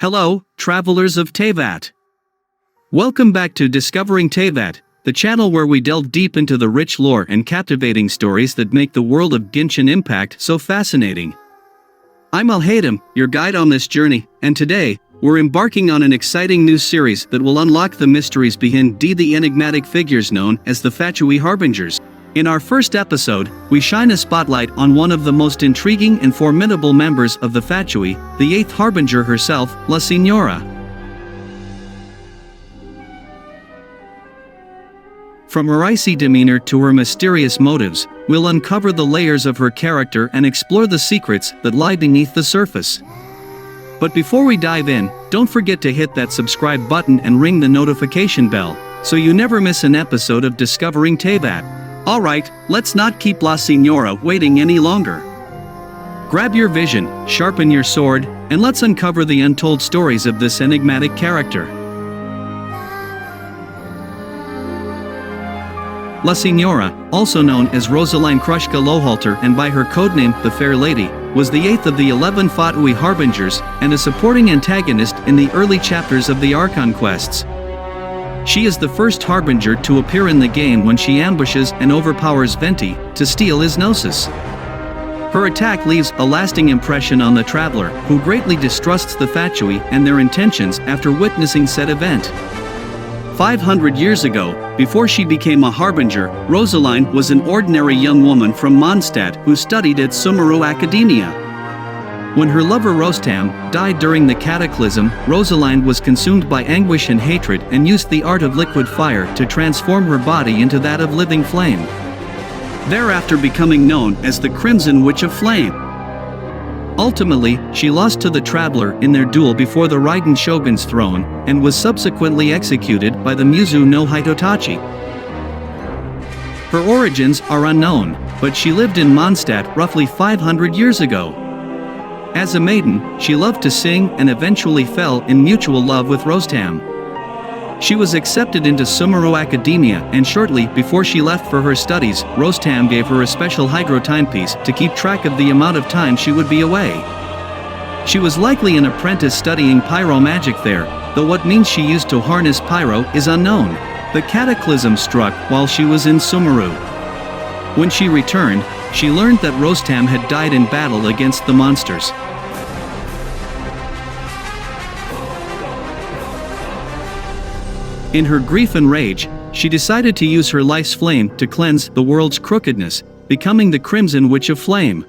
Hello, travelers of Teyvat. Welcome back to Discovering Teyvat, the channel where we delve deep into the rich lore and captivating stories that make the world of Genshin Impact so fascinating. I'm Al-Haytham, your guide on this journey, and today, we're embarking on an exciting new series that will unlock the mysteries behind the enigmatic figures known as the Fatui Harbingers. In our first episode, we shine a spotlight on one of the most intriguing and formidable members of the Fatui, the 8th Harbinger herself, La Signora. From her icy demeanor to her mysterious motives, we'll uncover the layers of her character and explore the secrets that lie beneath the surface. But before we dive in, don't forget to hit that subscribe button and ring the notification bell, so you never miss an episode of Discovering Teyvat. Alright, let's not keep La Signora waiting any longer. Grab your vision, sharpen your sword, and let's uncover the untold stories of this enigmatic character. La Signora, also known as Rosaline Krushka Lohalter and by her codename the Fair Lady, was the 8th of the 11 Fatui Harbingers and a supporting antagonist in the early chapters of the Archon quests. She is the first Harbinger to appear in the game when she ambushes and overpowers Venti to steal his Gnosis. Her attack leaves a lasting impression on the traveler, who greatly distrusts the Fatui and their intentions after witnessing said event. 500 years ago, before she became a Harbinger, Rosaline was an ordinary young woman from Mondstadt who studied at Sumeru Academia. When her lover Rostam died during the cataclysm, Rosaline was consumed by anguish and hatred and used the art of liquid fire to transform her body into that of living flame, thereafter becoming known as the Crimson Witch of Flame. Ultimately, she lost to the Traveler in their duel before the Raiden Shogun's throne, and was subsequently executed by the Muzu no Hitotachi. Her origins are unknown, but she lived in Mondstadt roughly 500 years ago. As a maiden, she loved to sing and eventually fell in mutual love with Rostam. She was accepted into Sumeru Academia, and shortly before she left for her studies, Rostam gave her a special hydro timepiece to keep track of the amount of time she would be away. She was likely an apprentice studying pyro magic there, though what means she used to harness pyro is unknown. The cataclysm struck while she was in Sumeru. When she returned, she learned that Rostam had died in battle against the monsters. In her grief and rage, she decided to use her life's flame to cleanse the world's crookedness, becoming the Crimson Witch of Flame.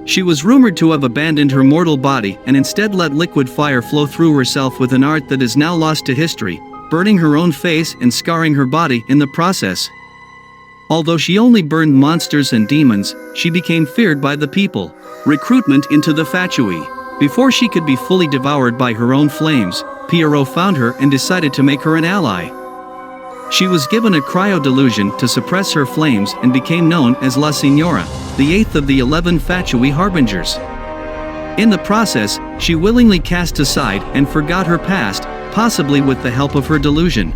She was rumored to have abandoned her mortal body and instead let liquid fire flow through herself with an art that is now lost to history, burning her own face and scarring her body in the process. Although she only burned monsters and demons, she became feared by the people. Recruitment into the Fatui. Before she could be fully devoured by her own flames, Pierrot found her and decided to make her an ally. She was given a cryo delusion to suppress her flames and became known as La Signora, the 8th of the 11 Fatui Harbingers. In the process, she willingly cast aside and forgot her past, possibly with the help of her delusion.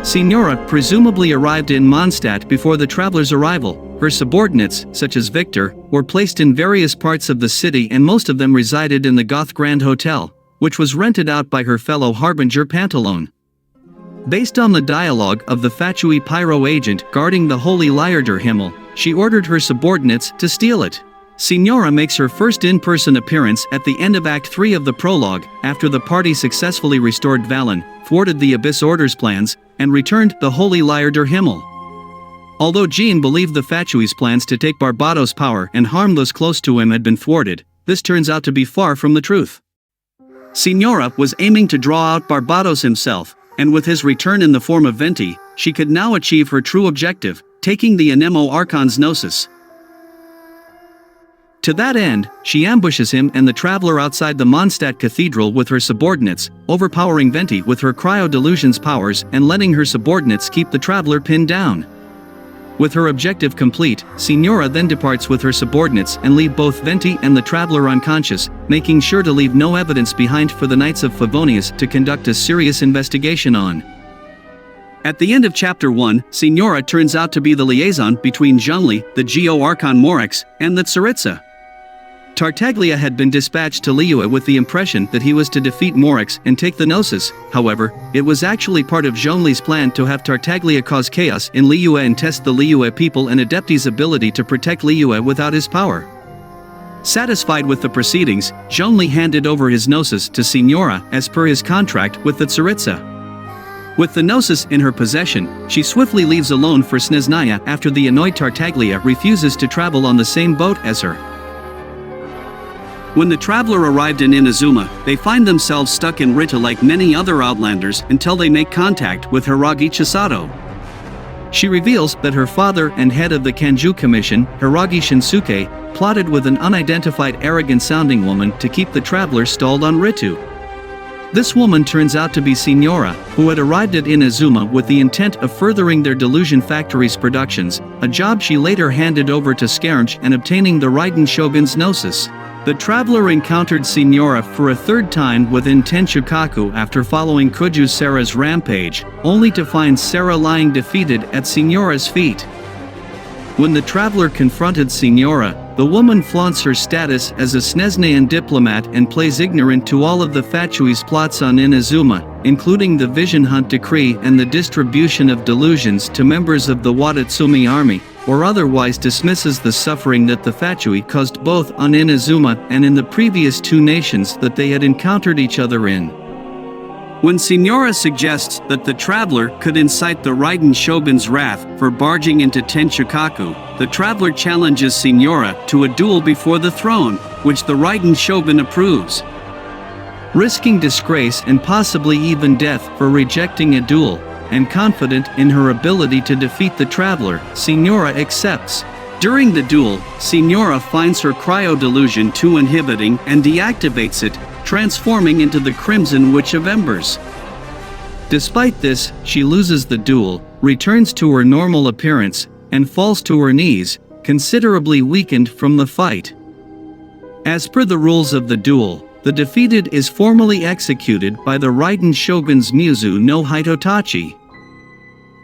Signora presumably arrived in Mondstadt before the traveler's arrival. Her subordinates, such as Victor, were placed in various parts of the city, and most of them resided in the Goth Grand Hotel, which was rented out by her fellow Harbinger Pantalone. Based on the dialogue of the Fatui pyro agent guarding the Holy Liarder Himmel, she ordered her subordinates to steal it. Signora makes her first in-person appearance at the end of Act 3 of the prologue, after the party successfully restored Valen, thwarted the Abyss Order's plans, and returned the Holy Liarder Himmel. Although Jean believed the Fatui's plans to take Barbatos' power and harm those close to him had been thwarted, this turns out to be far from the truth. Signora was aiming to draw out Barbatos himself, and with his return in the form of Venti, she could now achieve her true objective, taking the Anemo Archon's Gnosis. To that end, she ambushes him and the traveler outside the Mondstadt Cathedral with her subordinates, overpowering Venti with her cryo delusion's powers and letting her subordinates keep the traveler pinned down. With her objective complete, Signora then departs with her subordinates and leave both Venti and the traveler unconscious, making sure to leave no evidence behind for the Knights of Favonius to conduct a serious investigation on. At the end of Chapter 1, Signora turns out to be the liaison between Zhongli, the Cryo Archon Morex, and the Tsaritsa. Tartaglia had been dispatched to Liyue with the impression that he was to defeat Morix and take the Gnosis. However, it was actually part of Zhongli's plan to have Tartaglia cause chaos in Liyue and test the Liyue people and Adepti's ability to protect Liyue without his power. Satisfied with the proceedings, Zhongli handed over his Gnosis to Signora as per his contract with the Tsaritsa. With the Gnosis in her possession, she swiftly leaves alone for Snezhnaya after the annoyed Tartaglia refuses to travel on the same boat as her. When the traveler arrived in Inazuma, they find themselves stuck in Rita like many other Outlanders until they make contact with Hiragi Chisato. She reveals that her father and head of the Kanju Commission, Hiragi Shinsuke, plotted with an unidentified arrogant-sounding woman to keep the traveler stalled on Ritu. This woman turns out to be Signora, who had arrived at Inazuma with the intent of furthering their Delusion Factory's productions, a job she later handed over to Scarange and obtaining the Raiden Shogun's Gnosis. The traveler encountered Signora for a third time within Tenshukaku after following Kuju Sera's rampage, only to find Sera lying defeated at Signora's feet. When the traveler confronted Signora, the woman flaunts her status as a Snezhnayan diplomat and plays ignorant to all of the Fatui's plots on Inazuma, including the Vision Hunt Decree and the distribution of delusions to members of the Watatsumi army, or otherwise dismisses the suffering that the Fatui caused both on Inazuma and in the previous two nations that they had encountered each other in. When Signora suggests that the traveler could incite the Raiden Shogun's wrath for barging into Tenshukaku, the traveler challenges Signora to a duel before the throne, which the Raiden Shogun approves. Risking disgrace and possibly even death for rejecting a duel, and confident in her ability to defeat the traveler, Signora accepts. During the duel, Signora finds her cryo delusion too inhibiting and deactivates it, transforming into the Crimson Witch of Embers. Despite this, she loses the duel, returns to her normal appearance, and falls to her knees, considerably weakened from the fight. As per the rules of the duel, the defeated is formally executed by the Raiden Shogun's Muzu no Hitotachi.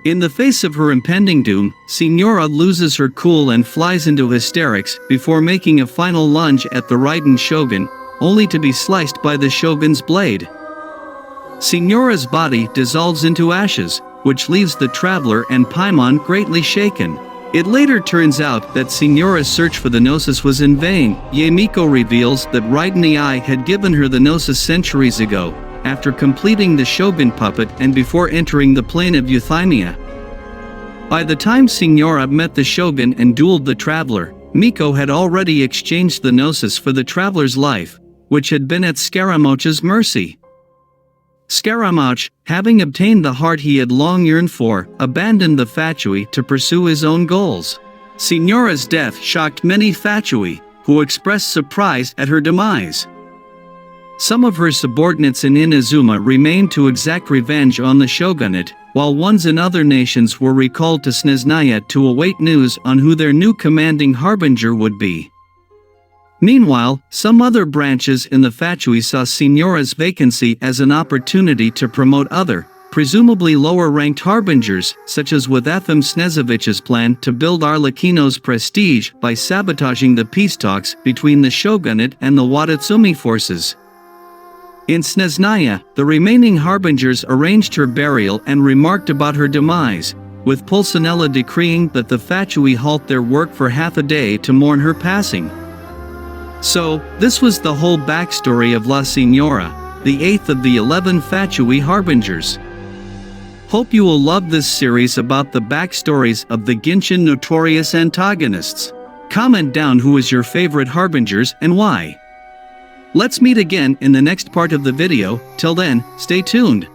In the face of her impending doom, Signora loses her cool and flies into hysterics before making a final lunge at the Raiden Shogun, only to be sliced by the Shogun's blade. Signora's body dissolves into ashes, which leaves the traveler and Paimon greatly shaken. It later turns out that Signora's search for the Gnosis was in vain. Yamiko reveals that Raiden Ai had given her the Gnosis centuries ago, after completing the Shogun puppet and before entering the plane of Euthymia. By the time Signora met the Shogun and dueled the traveler, Miko had already exchanged the Gnosis for the traveler's life, which had been at Scaramouche's mercy. Scaramouche, having obtained the heart he had long yearned for, abandoned the Fatui to pursue his own goals. Signora's death shocked many Fatui, who expressed surprise at her demise. Some of her subordinates in Inazuma remained to exact revenge on the shogunate, while ones in other nations were recalled to Snezhnaya to await news on who their new commanding harbinger would be. Meanwhile, some other branches in the Fatui saw Signora's vacancy as an opportunity to promote other, presumably lower-ranked harbingers, such as with Etham Snezovich's plan to build Arlecchino's prestige by sabotaging the peace talks between the shogunate and the Watatsumi forces. In Snezhnaya, the remaining harbingers arranged her burial and remarked about her demise, with Pulcinella decreeing that the Fatui halt their work for half a day to mourn her passing. So, this was the whole backstory of La Signora, the 8th of the 11 Fatui harbingers. Hope you will love this series about the backstories of the Genshin notorious antagonists. Comment down who is your favorite harbingers and why. Let's meet again in the next part of the video. Till then, stay tuned.